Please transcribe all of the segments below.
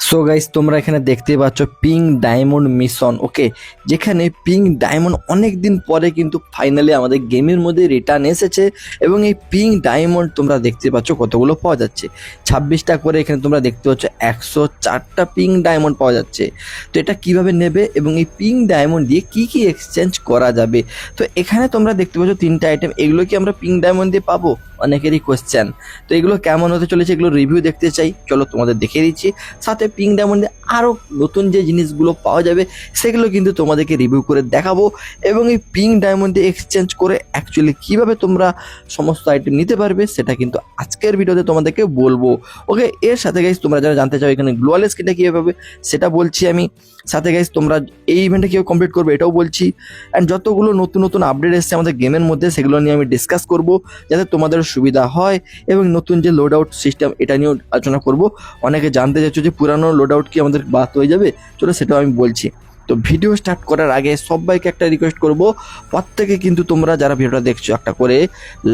So guys, তোমরা এখানে দেখতে পাচ্ছ পিঙ্ক ডায়মন্ড মিশন। ওকে, যেখানে পিঙ্ক ডায়মন্ড অনেক দিন পরে কিন্তু ফাইনালি আমাদের গেমের মধ্যে রিটার্ন এসেছে। এবং এই পিঙ্ক ডায়মন্ড তোমরা দেখতে পাচ্ছ কতগুলো পাওয়া যাচ্ছে, 26টা করে। এখানে তোমরা দেখতে পাচ্ছ 104টা পিঙ্ক ডায়মন্ড পাওয়া যাচ্ছে। তো এটা কিভাবে নেবে এবং এই পিঙ্ক ডায়মন্ড দিয়ে কি কি এক্সচেঞ্জ করা যাবে। তো এখানে তোমরা দেখতে পাচ্ছ 3টা আইটেম, এগুলো কি আমরা পিঙ্ক ডায়মন্ড দিয়ে পাবো? অনেকেরই কোয়েশ্চেন। তো এগুলো কেমন হতে চলেছে, এগুলো রিভিউ দেখতে চাই, চলো তোমাদের দেখিয়ে দিচ্ছি। সাথে পিঙ্ক ডায়মন্ডে আরও নতুন যে জিনিসগুলো পাওয়া যাবে সেগুলো কিন্তু তোমাদেরকে রিভিউ করে দেখাবো। এবং এই পিঙ্ক ডায়মন্ডে এক্সচেঞ্জ করে অ্যাকচুয়ালি কীভাবে তোমরা সমস্ত আইটেম নিতে পারবে সেটা কিন্তু আজকের ভিডিওতে তোমাদেরকে বলবো। ওকে, এর সাথে গাইস তোমরা যারা জানতে চাও এখানে গ্লোয়াল স্কিনটা কীভাবে পাবে সেটা বলছি আমি। সাথে গাইস তোমরা এই ইভেন্টটা কীভাবে কমপ্লিট করবে এটাও বলছি। অ্যান্ড যতগুলো নতুন নতুন আপডেট এসছে আমাদের গেমের মধ্যে সেগুলো নিয়ে আমি ডিসকাস করব, যাতে তোমাদের সুবিধা হয়। এবং নতুন যে লোড আউট সিস্টেম এটা নিয়েও আলোচনা করব। অনেকে জানতে চাইছো যে পুরানো লোড আউট কি আমাদের বাদ হয়ে যাবে, চলো সেটাও আমি বলছি। তো ভিডিও স্টার্ট করার আগে সবাইকে একটা রিকোয়েস্ট করব, প্রত্যেকে কিন্তু তোমরা যারা ভিডিওটা দেখছো একটা করে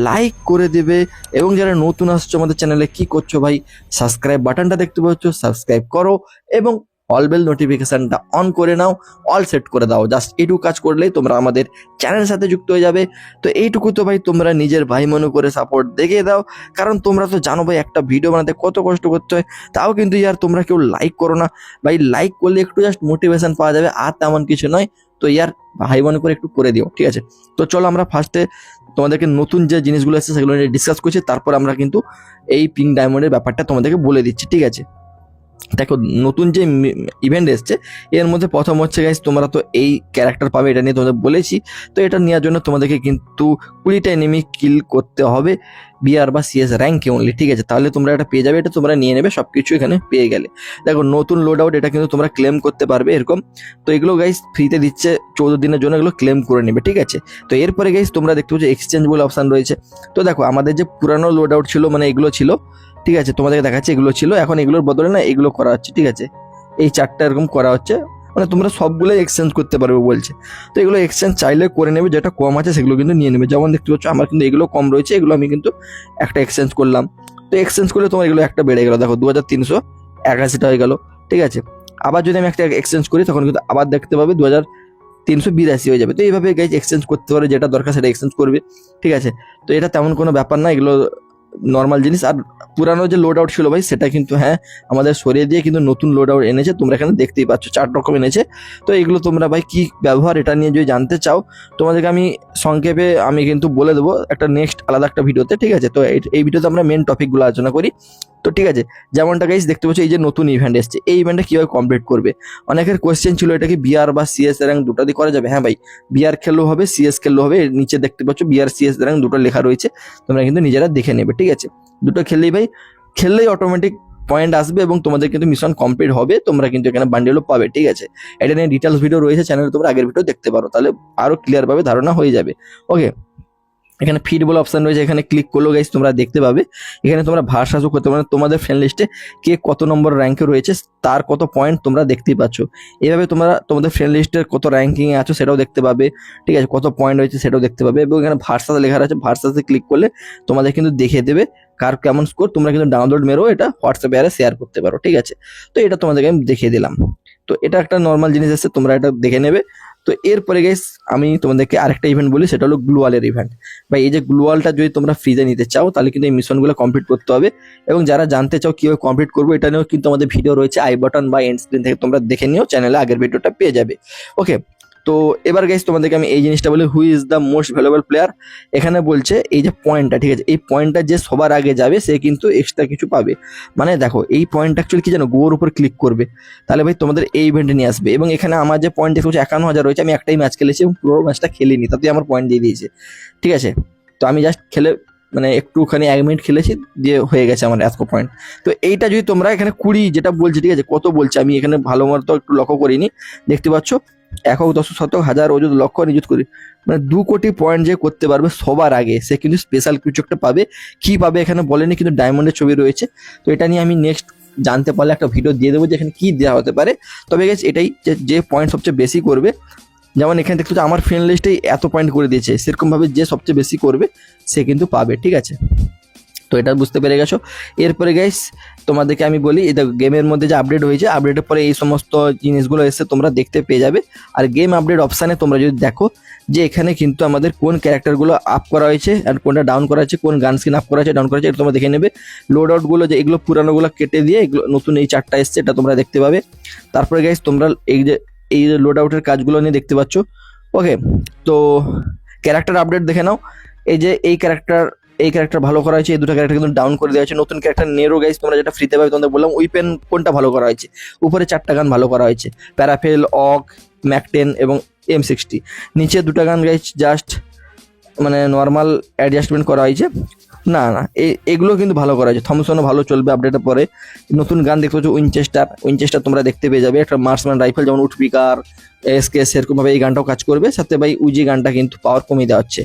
লাইক করে দেবে। এবং যারা নতুন আসছো আমাদের চ্যানেলে, কি করছো ভাই, সাবস্ক্রাইব বাটনটা দেখতে পাচ্ছ, সাবস্ক্রাইব করো এবং অল বেল নোটিফিকেশনটা অন করে নাও, অল সেট করে দাও। জাস্ট এইটুকু কাজ করলেই তোমরা আমাদের চ্যানেলের সাথে যুক্ত হয়ে যাবে। তো এইটুকু তো ভাই তোমরা নিজের ভাই মনে করে সাপোর্ট দেখিয়ে দাও, কারণ তোমরা তো জানো ভাই একটা ভিডিও বানাতে কত কষ্ট করতে হয়। তাও কিন্তু ইয়ার তোমরা কেউ লাইক করো না ভাই। লাইক করলে একটু জাস্ট মোটিভেশন পাওয়া যাবে, আর তেমন কিছু নয়। তো ইয়ার ভাই মনে করে একটু করে দিও, ঠিক আছে? তো চলো আমরা ফার্স্টে তোমাদেরকে নতুন যে জিনিসগুলো এসেছে সেগুলো নিয়ে ডিসকাস করছি, তারপর আমরা কিন্তু এই পিঙ্ক ডায়মন্ডের ব্যাপারটা তোমাদেরকে বলে দিচ্ছি, ঠিক আছে? দেখো, নতুন যে ইভেন্ট এসছে এর মধ্যে প্রথম হচ্ছে গাইস, তোমরা তো এই ক্যারেক্টার পাবে, এটা নিয়ে তোমাদের বলেছি। তো এটা নেওয়ার জন্য তোমাদেরকে কিন্তু 20টা এনিমি কিল করতে হবে বিআর বা সিএস র্যাঙ্কে অনলি, ঠিক আছে? তাহলে তোমরা এটা পেয়ে যাবে, এটা তোমরা নিয়ে নেবে সব কিছু এখানে পেয়ে গেলে। দেখো, নতুন লোড আউট এটা কিন্তু তোমরা ক্লেম করতে পারবে এরকম। তো এগুলো গাইস ফ্রিতে দিচ্ছে 14 দিনের জন্য, এগুলো ক্লেম করে নেবে, ঠিক আছে? তো এরপরে গাইস তোমরা দেখতে পাচ্ছ এক্সচেঞ্জ বলে অপশান রয়েছে। তো দেখো, আমাদের যে পুরানো লোড আউট ছিল, মানে এগুলো ছিল, ঠিক আছে? তোমাদেরকে দেখাচ্ছি, এগুলো ছিল, এখন এগুলোর বদলে না এগুলো করা হচ্ছে, ঠিক আছে? এই 4টা এরকম করা হচ্ছে, মানে তোমরা সবগুলোই এক্সচেঞ্জ করতে পারবে বলছে। তো এগুলো এক্সচেঞ্জ চাইলে করে নেবে, যেটা কম আছে সেগুলো কিন্তু নিয়ে নেবে। যেমন দেখতে পাচ্ছ আমার কিন্তু এগুলো কম রয়েছে, এগুলো আমি কিন্তু একটা এক্সচেঞ্জ করলাম। তো এক্সচেঞ্জ করলে তোমার এগুলো একটা বেড়ে গেলো, দেখো 2381টা হয়ে গেল, ঠিক আছে? আবার যদি আমি একটা এক্সচেঞ্জ করি তখন কিন্তু আবার দেখতে পাবে 2382 হয়ে যাবে। তো এইভাবে গাইজ এক্সচেঞ্জ করতে পারে, যেটা দরকার সেটা এক্সচেঞ্জ করবে, ঠিক আছে? তো এটা তেমন কোনো ব্যাপার না, এগুলো নর্মাল জিনিস। আর পুরানো যে লোড আউট ছিল ভাই সেটা কিন্তু হ্যাঁ আমাদের সরিয়ে দিয়ে কিন্তু নতুন লোড আউট এনেছে, তোমরা এখানে দেখতেই পাচ্ছ 4 রকম এনেছে। তো এগুলো তোমরা ভাই কি ব্যবহার এটা নিয়ে যদি জানতে চাও তোমাদেরকে আমি সংক্ষেপে আমি কিন্তু বলে দেবো একটা নেক্সট আলাদা একটা ভিডিওতে, ঠিক আছে? তো এই ভিডিওতে আমরা মেন টপিকগুলো আলোচনা করি। তো ঠিক আছে, যেমনটা গাইস দেখতে পাচ্ছ এই যে নতুন ইভেন্ট এসছে, এই ইভেন্টটা কীভাবে কমপ্লিট করবে। অনেকের কোয়েশ্চেন ছিল এটা কি বিআর বা সিএস র্যাঙ্ক দুটো দিয়ে করা যাবে? হ্যাঁ ভাই, বিআর খেললেও হবে, সিএস খেললেও হবে। এর নিচে দেখতে পাচ্ছ বিআর সিএস র্যাঙ্ক দুটো লেখা রয়েছে, তোমরা কিন্তু নিজেরা দেখে নেবে, ঠিক আছে? দুটো খেললেই ভাই, খেললেই অটোমেটিক পয়েন্ট আসবে এবং তোমাদের কিন্তু মিশন কমপ্লিট হবে, তোমরা কিন্তু এখানে বান্ডেলও পাবে, ঠিক আছে? এটা নিয়ে ডিটেলস ভিডিও রয়েছে চ্যানেলে, তোমরা আগের ভিডিও দেখতে পারো, তাহলে আরো ক্লিয়ার ভাবে ধারণা হয়ে যাবে। ওকে, এখানে ফিড বলে অপশন রয়েছে, এখানে ক্লিক করলেও গাইস তোমরা দেখতে পাবে এখানে তোমরা ভার্সাসও করতে পারো, তোমাদের ফ্রেন্ড লিস্টে কে কত নম্বর র্যাঙ্কে রয়েছে তার কত পয়েন্ট তোমরা দেখতেই পাচ্ছ। এভাবে তোমরা তোমাদের ফ্রেন্ড লিস্টের কত র্যাঙ্কিংয়ে আছো সেটাও দেখতে পাবে, ঠিক আছে? কত পয়েন্ট রয়েছে সেটাও দেখতে পাবে। এবং এখানে ভার্সাস লেখা আছে, ভার্সাসে ক্লিক করলে তোমাদের কিন্তু দেখিয়ে দেবে কার কেমন স্কোর। তোমরা কিন্তু ডাউনলোড মেরেও এটা হোয়াটসঅ্যাপে আরে শেয়ার করতে পারো, ঠিক আছে? তো এটা তোমাদেরকে আমি দেখিয়ে দিলাম। তো এটা একটা নর্মাল জিনিস আছে, তোমরা এটা দেখে নেবে। তো এরপরে গাইস আমি তোমাদেরকে আরেকটা ইভেন্ট বলি, সেটা হলো গ্লুয়ালের ইভেন্ট। বা এই যে গ্লুয়ালটা যদি তোমরা ফ্রিতে নিতে চাও তাহলে কিন্তু এই মিশনগুলো কমপ্লিট করতে হবে। এবং যারা জানতে চাও কীভাবে কমপ্লিট করবো এটা নিয়েও কিন্তু আমাদের ভিডিও রয়েছে, আই বাটন বা এন্ড স্ক্রিন থেকে তোমরা দেখে নিও, চ্যানেলে আগের ভিডিওটা পেয়ে যাবে। ওকে, তো এবার গাইস তোমাদেরকে আমি এই জিনিসটা বলি, who is the most valuable player. এখানে বলছে এই যে পয়েন্টটা, ঠিক আছে? এই পয়েন্টটা যে সবার আগে যাবে সে কিন্তু এক্সট্রা কিছু পাবে। মানে দেখো, এই পয়েন্টটা অ্যাকচুয়ালি কি জানো, গোর উপর ক্লিক করবে তাহলে ভাই তোমাদের এই ইভেন্টে নিয়ে আসবে। এবং এখানে আমার যে পয়েন্ট দেখতে হচ্ছে 51,000 রয়েছে, আমি একটাই ম্যাচ খেলেছি এবং পুরো ম্যাচটা খেলিনি, তাতে আমার পয়েন্ট দিয়ে দিয়েছে, ঠিক আছে? তো আমি জাস্ট খেলে মানে একটুখানি 1 মিনিট খেলেছি, দিয়ে হয়ে গেছে আমার এত পয়েন্ট। তো এইটা যদি তোমরা এখানে 20 যেটা বলছে, ঠিক আছে? কত বলছে আমি এখানে ভালো মতো একটু লক্ষ্য করিনি, দেখতে পাচ্ছ 1 দশক শতক হাজার অযুত লক্ষ নিযুত করি, মানে 2 কোটি পয়েন্ট যে করতে পারবে সবার আগে সে কিন্তু স্পেশাল কিছু একটা পাবে। কি পাবে এখানে বলেনি, কিন্তু ডায়মন্ডের ছবি রয়েছে। তো এটা নিয়ে আমি নেক্সট জানতে পারলে একটা ভিডিও দিয়ে দেবো যে এখানে কি দেওয়া হতে পারে। তবে গেছে এটাই যে পয়েন্ট সবচেয়ে বেশি করবে, যেমন এখানে দেখতে পাচ্ছ আমার ফ্রেন্ড লিস্টেই এত পয়েন্ট করে দিয়েছে, সেরকমভাবে যে সবচেয়ে বেশি করবে সে কিন্তু পাবে, ঠিক আছে? তো এটা বুঝতে পেরে গেছো। এরপরে গাইস তোমাদেরকে আমি বলি, এটা গেমের মধ্যে যে আপডেট হয়েছে, আপডেটের পরে এই সমস্ত জিনিসগুলো এসে তোমরা দেখতে পেয়ে যাবে। আর গেম আপডেট অপশানে তোমরা যদি দেখো যে এখানে কিন্তু আমাদের কোন ক্যারেক্টারগুলো আপ করা হয়েছে আর কোনটা ডাউন করা হয়েছে, কোন গান স্কিন আপ করা হয়েছে ডাউন করা হয়েছে, এটা তোমরা দেখে নেবে। লোড আউটগুলো যে এগুলো পুরানোগুলো কেটে দিয়ে এগুলো নতুন এই 4টা এসছে, এটা তোমরা দেখতে পাবে। তারপরে গাইস তোমরা এই যে লোড আউটের কাজগুলো নিয়ে দেখতে পাচ্ছ। ওকে, তো ক্যারেক্টার আপডেট দেখে নাও। এই যে এই ক্যারেক্টার ভালো করা হয়েছে, এই দুটো ক্যারেক্টার কিন্তু ডাউন করে দেওয়া হয়েছে। নতুন ক্যারেক্টার নেরো গাইস তোমরা যেটা ফ্রিতে পাবে, তোমাদের বললাম উইপেন কোনটা ভালো করা হয়েছে। উপরে 4টা গান ভালো করা হয়েছে, প্যারাফেল, অক, ম্যাক-10 এবং M60। নিচে 2টা গান গাইস জাস্ট মানে নর্মাল অ্যাডজাস্টমেন্ট করা হয়েছে। না এগুলো কিন্তু ভালো করা হয়েছে। থমসনও ভালো চলবে আপডেটের পরে। নতুন গান দেখতে পাচ্ছ উইনচেস্টার তোমরা দেখতে পেয়ে যাবে। একটা মার্সম্যান রাইফেল যেমন উঠপিকার এসকে সেরকমভাবে এই গানটাও কাজ করবে। সাথে ভাই উজি গানটা কিন্তু পাওয়ার কমিয়ে দেওয়া হচ্ছে।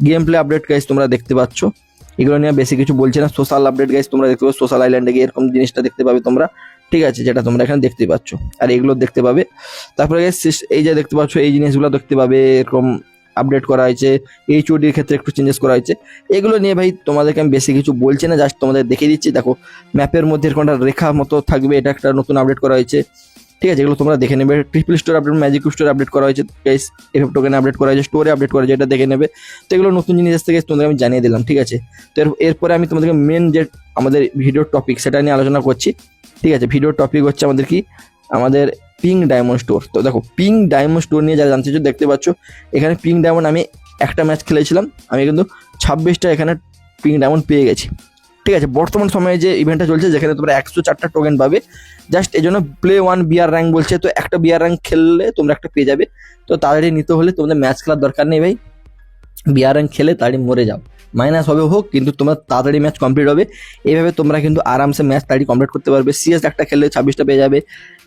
গেম প্লে আপডেট গাইস তোমরা দেখতে পাচ্ছ। এগুলো নিয়ে বেশি কিছু বলছি না। সোশ্যাল আপডেট গাইস তোমরা দেখতে পাবে, সোশ্যাল আইল্যান্ডে গিয়ে এরকম জিনিসটা দেখতে পাবে তোমরা, ঠিক আছে, যেটা তোমরা এখানে দেখতে পাচ্ছ। আর এগুলো দেখতে পাবে। তারপরে গাইস এই যে দেখতে পাচ্ছ এই জিনিসগুলো দেখতে পাবে, এরকম আপডেট করা হয়েছে। HODর ক্ষেত্রে একটু চেঞ্জেস করা হয়েছে। এগুলো নিয়ে ভাই তোমাদেরকে আমি বেশি কিছু বলছি না, জাস্ট তোমাদের দেখিয়ে দিচ্ছি। দেখো ম্যাপের মধ্যে এরকমটা রেখা মতো থাকবে, এটা একটা নতুন আপডেট করা হয়েছে, ঠিক আছে, এগুলো তোমরা দেখে নেবে। Triple store update, magic store update করা হয়েছে গাইস, এফএফ টোকেন আপডেট করা হয়েছে, স্টোরে আপডেট করা হয়েছে, এটা দেখে নেবে। তো এগুলো নতুন জিনিস আসতে গেছে তোমাদের আমি জানিয়ে দিলাম, ঠিক আছে। তো এরপরে আমি তোমাদেরকে মেন যে আমাদের ভিডিওর টপিক সেটা নিয়ে আলোচনা করছি, ঠিক আছে। ভিডিওর টপিক হচ্ছে আমাদের কি, আমাদের পিঙ্ক ডায়মন্ড স্টোর। তো দেখো পিঙ্ক ডায়মন্ড স্টোর নিয়ে যারা জানতে চাইছো দেখতে পাচ্ছ এখানে পিঙ্ক ডায়মন্ড আমি একটা ম্যাচ খেলেছিলাম, আমি কিন্তু 26টা এখানে পিঙ্ক ডায়মন্ড পেয়ে গেছি, ঠিক আছে। বর্তমান সময়ে যে ইভেন্টটা চলছে যেখানে তোমরা 104টা টোকেন পাবে, জাস্ট এই জন্য প্লে 1 বিআর র্যাঙ্ক বলছে। তো একটা বিআর র্যাঙ্ক খেললে তোমরা একটা পেয়ে যাবে। তো তাড়াতাড়ি নিতে হলে তোমাদের ম্যাচ খেলার দরকার নেই ভাই, বিআর র্যাঙ্ক খেলে তাড়াতাড়ি মরে যাও, মাইনাস হবে হোক কিন্তু তোমার তাড়াতাড়ি ম্যাচ কমপ্লিট হবে। এইভাবে তোমরা কিন্তু আরামসে ম্যাচ তাড়াতাড়ি কমপ্লিট করতে পারবে। সিএস একটা খেললে 26টা পেয়ে যাবে,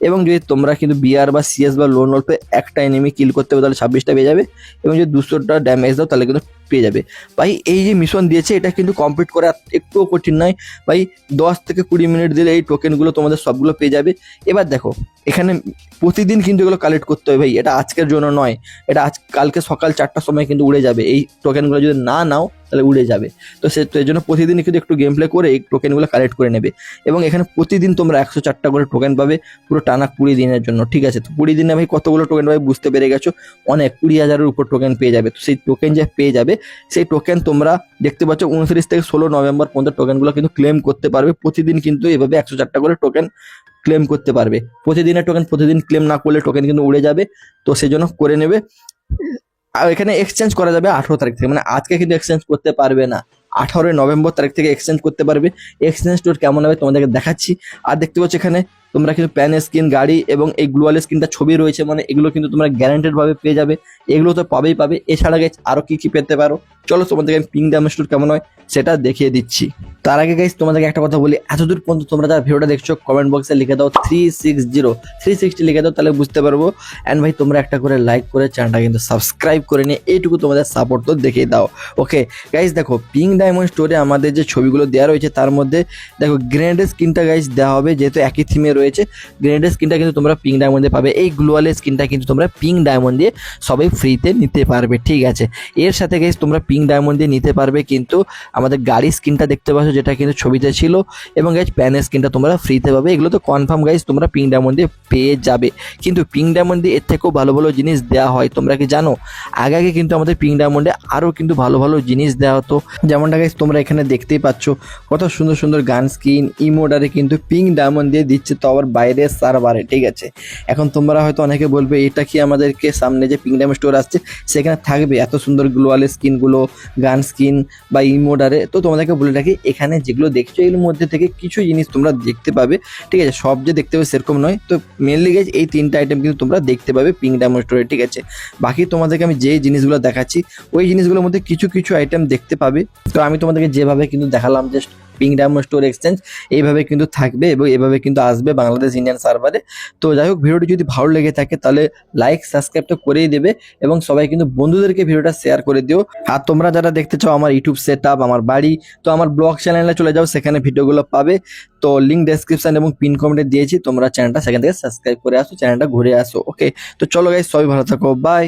এবং যদি তোমরা কিন্তু বিআর বা সিএস বা লোন অল্পে একটা এনিমি কিল করতে হবে তাহলে 26টা পেয়ে যাবে, এবং যদি 200টা ড্যামেজ দাও তাহলে কিন্তু পেয়ে যাবে। ভাই এই যে মিশন দিয়েছে এটা কিন্তু কমপ্লিট করা একটুও কঠিন নয় ভাই, 10 থেকে 20 মিনিট দিলে এই টোকেনগুলো তোমাদের সবগুলো পেয়ে যাবে। এবার দেখো এখানে প্রতিদিন কিন্তু এগুলো কালেক্ট করতে হবে ভাই, এটা আজকের জন্য নয়, এটা কালকে সকাল 4টার সময় কিন্তু উড়ে যাবে। এই টোকেনগুলো যদি না নাও তাহলে উড়ে যাবে। তো এর জন্য প্রতিদিন কিন্তু একটু গেম প্লে করে এই টোকেনগুলো কালেক্ট করে নেবে, এবং এখানে প্রতিদিন তোমরা 104টা করে টোকেন পাবে পুরো টানা 20 দিনের জন্য, ঠিক আছে। তো 20 দিনে ভাই কতগুলো টোকেন পাবে বুঝতে পেরে গেছো, অনেক 20,000-এর উপর টোকেন পেয়ে যাবে। তো সেই টোকেন যে পেয়ে যাবে সেই টোকেন তোমরা দেখতে পাচ্ছ 29 থেকে 16 নভেম্বর পর্যন্ত টোকেনগুলো কিন্তু ক্লেম করতে পারবে। প্রতিদিন কিন্তু এভাবে 104টা করে টোকেন ক্লেম করতে পারবে। প্রতিদিনের টোকেন প্রতিদিন ক্লেম না করলে টোকেন কিন্তু উড়ে যাবে, তো সেই জন্য করে নেবে। আর এখানে এক্সচেঞ্জ করা যাবে 18 তারিখ থেকে, মানে আজকে কিন্তু এক্সচেঞ্জ করতে পারবে না, 18 নভেম্বর তারিখ থেকে এক্সচেঞ্জ করতে পারবে। এক্সচেঞ্জ স্টোর কেমন হবে তোমাদেরকে দেখাচ্ছি। আর দেখতে পাচ্ছ এখানে তোমরা কিন্তু প্যান স্কিন, গাড়ি এবং এই গ্লোয়াল স্কিনটা ছবি রয়েছে, মানে এগুলো কিন্তু তোমরা গ্যারান্টেড ভাবে পেয়ে যাবে। এগুলো তো পাবেই পাবে, এছাড়া গাইস আরো কি কি পেতে পারো চলো তোমাদেরকে আমি পিঙ্ক ডায়মন্ড স্টোর কেমন হয় সেটা দেখিয়ে দিচ্ছি। তার আগে গাইস তোমাদেরকে একটা কথা বলি, এতদূর পর্যন্ত তোমরা যারা ভিডিওটা দেখছো কমেন্ট বক্সে লিখে দাও 360 লিখে দাও, তাহলে বুঝতে পারবো। অ্যান্ড ভাই তোমরা একটা করে লাইক করে চ্যানেলটা কিন্তু সাবস্ক্রাইব করে নিয়ে এইটুকু তোমাদের সাপোর্ট তো দেখিয়ে দাও। ওকে গাইস দেখো পিঙ্ক ডায়মন্ড স্টোরে আমাদের যে ছবিগুলো দেওয়া রয়েছে তার মধ্যে দেখো গ্রেনেডের স্কিনটা গাইস দেওয়া হবে, যেহেতু একই থিমে রয়েছে। গ্রেনেডের স্কিনটা কিন্তু তোমরা পিঙ্ক ডায়মন্ডে পাবে, এই গ্লোয়ালের স্কিনটা কিন্তু তোমরা পিঙ্ক ডায়মন্ড দিয়ে সবাই ফ্রিতে নিতে পারবে, ঠিক আছে। এর সাথে গাইস তোমরা পিঙ্ক ডায়মন্ড দিয়ে নিতে পারবে কিন্তু আমাদের গাড়ির স্কিনটা দেখতে পাচ্ছ যেটা কিন্তু ছবিতে ছিল, এবং গাইস প্যানের স্কিনটা তোমরা ফ্রিতে পাবে। এগুলো তো কনফার্ম গাইস তোমরা পিঙ্ক ডায়মন্ড দিয়ে পেয়ে যাবে, কিন্তু পিঙ্ক ডায়মন্ড দিয়ে এর থেকেও ভালো ভালো জিনিস দেওয়া হয়, তোমরা কি জানো? আগে আগে কিন্তু আমাদের পিঙ্ক ডায়মন্ডে আরও কিন্তু ভালো ভালো জিনিস দেওয়া হতো, যেমনটা গাইস তোমরা এখানে দেখতেই পাচ্ছ কত সুন্দর সুন্দর গান স্কিন ইমোডারে কিন্তু পিঙ্ক ডায়মন্ড দিয়ে দিচ্ছে, তো আবার বাইরের সার্ভারে, ঠিক আছে। এখন তোমরা হয়তো অনেকে বলবে এটা কি আমাদেরকে সামনে যে পিঙ্ক ডায়মন্ড স্টোর আসছে সেখানে থাকবে এত সুন্দর গ্লোয়াল স্কিনগুলো, গান স্কিন বা ইমোডারে? তো তোমাদেরকে বলে রাখি এখানে যেগুলো দেখছো এর মধ্যে থেকে কিছু জিনিস তোমরা দেখতে পাবে, ঠিক আছে। সব যে দেখতে পাবে সেরকম নয়। তো মেনলি গাইস এই 3টা আইটেম কিন্তু তোমরা দেখতে পাবে পিঙ্ক ডায়মন্ড স্টোরে, ঠিক আছে। বাকি তোমাদেরকে আমি যে জিনিসগুলো দেখাচ্ছি ওই জিনিসগুলোর মধ্যে কিছু কিছু আইটেম দেখতে পাবে। তো আমি তোমাদেরকে যেভাবে কিন্তু দেখালাম just pink diamond store exchange এইভাবে কিন্তু থাকবে এবং এভাবে কিন্তু আসবে বাংলাদেশ ইন্ডিয়ান সার্ভারে। তো যাই হোক ভিডিওটি যদি ভালো লেগে থাকে তাহলে লাইক সাবস্ক্রাইব তো করেই দেবে, এবং সবাই কিন্তু বন্ধুদেরকে ভিডিওটা শেয়ার করে দিও। আর তোমরা যারা দেখতে চাও আমার ইউটিউব সেট আপ, আমার বাড়ি, তো আমার ব্লগ চ্যানেলে চলে যাও, সেখানে ভিডিওগুলো পাবে। তো লিঙ্ক ডেসক্রিপশন এবং পিন কমেন্টে দিয়েছি, তোমরা চ্যানেলটা সেখান থেকে সাবস্ক্রাইব করে আসো, চ্যানেলটা ঘুরে আসো। ওকে তো চলো গাইস সবাই ভালো থাকো, বাই।